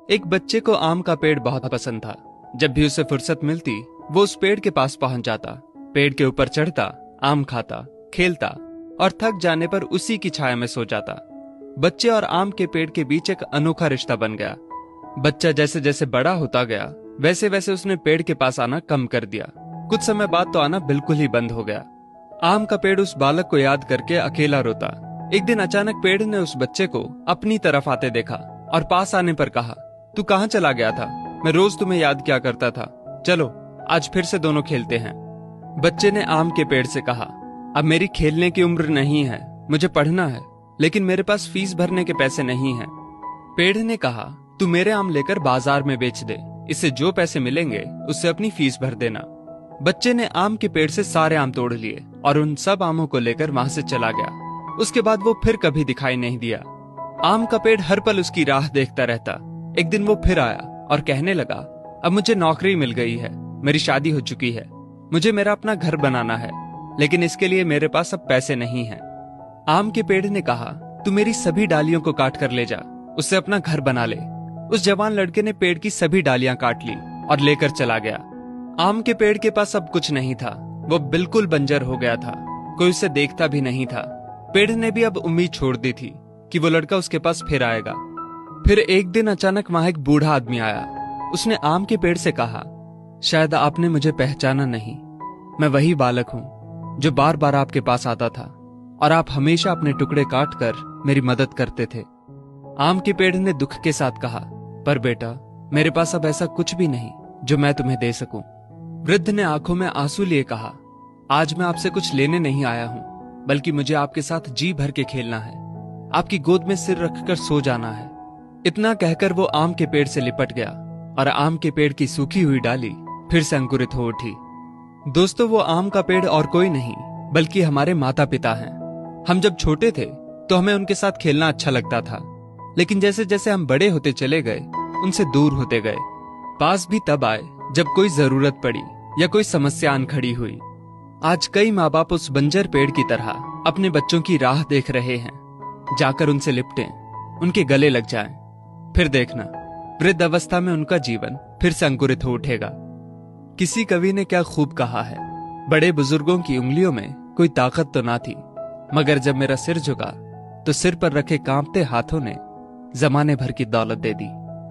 एक बच्चे को आम का पेड़ बहुत पसंद था। जब भी उसे फुर्सत मिलती वो उस पेड़ के पास पहुंच जाता, पेड़ के ऊपर चढ़ता, आम खाता, खेलता और थक जाने पर उसी की छाया में सो जाता। बच्चे और आम के पेड़ के बीच एक अनोखा रिश्ता बन गया। बच्चा जैसे जैसे बड़ा होता गया वैसे वैसे उसने पेड़ के पास आना कम कर दिया। कुछ समय बाद तो आना बिल्कुल ही बंद हो गया। आम का पेड़ उस बालक को याद करके अकेला रोता। एक दिन अचानक पेड़ ने उस बच्चे को अपनी तरफ आते देखा और पास आने पर कहा, तू कहाँ चला गया था? मैं रोज तुम्हें याद किया करता था। चलो आज फिर से दोनों खेलते हैं। बच्चे ने आम के पेड़ से कहा, अब मेरी खेलने की उम्र नहीं है, मुझे पढ़ना है, लेकिन मेरे पास फीस भरने के पैसे नहीं हैं। पेड़ ने कहा, तू मेरे आम लेकर बाजार में बेच दे, इससे जो पैसे मिलेंगे उससे अपनी फीस भर देना। बच्चे ने आम के पेड़ से सारे आम तोड़ लिए और उन सब आमों को लेकर वहां से चला गया। उसके बाद वो फिर कभी दिखाई नहीं दिया। आम का पेड़ हर पल उसकी राह देखता रहता। एक दिन वो फिर आया और कहने लगा, अब मुझे नौकरी मिल गई है, मेरी शादी हो चुकी है, मुझे मेरा अपना घर बनाना है, लेकिन इसके लिए मेरे पास अब पैसे नहीं हैं। आम के पेड़ ने कहा, तू मेरी सभी डालियों को काट कर ले जा, उससे अपना घर बना ले। उस जवान लड़के ने पेड़ की सभी डालियां काट ली और लेकर चला गया। आम के पेड़ के पास अब कुछ नहीं था, वो बिल्कुल बंजर हो गया था, कोई उसे देखता भी नहीं था। पेड़ ने भी अब उम्मीद छोड़ दी थी कि वो लड़का उसके पास फिर आएगा। फिर एक दिन अचानक वहां एक बूढ़ा आदमी आया। उसने आम के पेड़ से कहा, शायद आपने मुझे पहचाना नहीं, मैं वही बालक हूं जो बार बार आपके पास आता था और आप हमेशा अपने टुकड़े काट कर मेरी मदद करते थे। आम के पेड़ ने दुख के साथ कहा, पर बेटा मेरे पास अब ऐसा कुछ भी नहीं जो मैं तुम्हें दे सकूं। वृद्ध ने आंखों में आंसू लिए कहा, आज मैं आपसे कुछ लेने नहीं आया हूं, बल्कि मुझे आपके साथ जी भर के खेलना है, आपकी गोद में सिर रखकर सो जाना है। इतना कहकर वो आम के पेड़ से लिपट गया और आम के पेड़ की सूखी हुई डाली फिर से अंकुरित हो उठी। दोस्तों, वो आम का पेड़ और कोई नहीं बल्कि हमारे माता पिता हैं। हम जब छोटे थे तो हमें उनके साथ खेलना अच्छा लगता था, लेकिन जैसे जैसे हम बड़े होते चले गए उनसे दूर होते गए। पास भी तब आए जब कोई जरूरत पड़ी या कोई समस्या आन खड़ी हुई। आज कई माँ बाप उस बंजर पेड़ की तरह अपने बच्चों की राह देख रहे हैं, जाकर उनसे लिपटें, उनके गले लग जाएं। फिर देखना वृद्ध अवस्था में उनका जीवन फिर से अंकुरित हो उठेगा। किसी कवि ने क्या खूब कहा है, बड़े बुजुर्गों की उंगलियों में कोई ताकत तो ना थी, मगर जब मेरा सिर झुका तो सिर पर रखे कांपते हाथों ने जमाने भर की दौलत दे दी।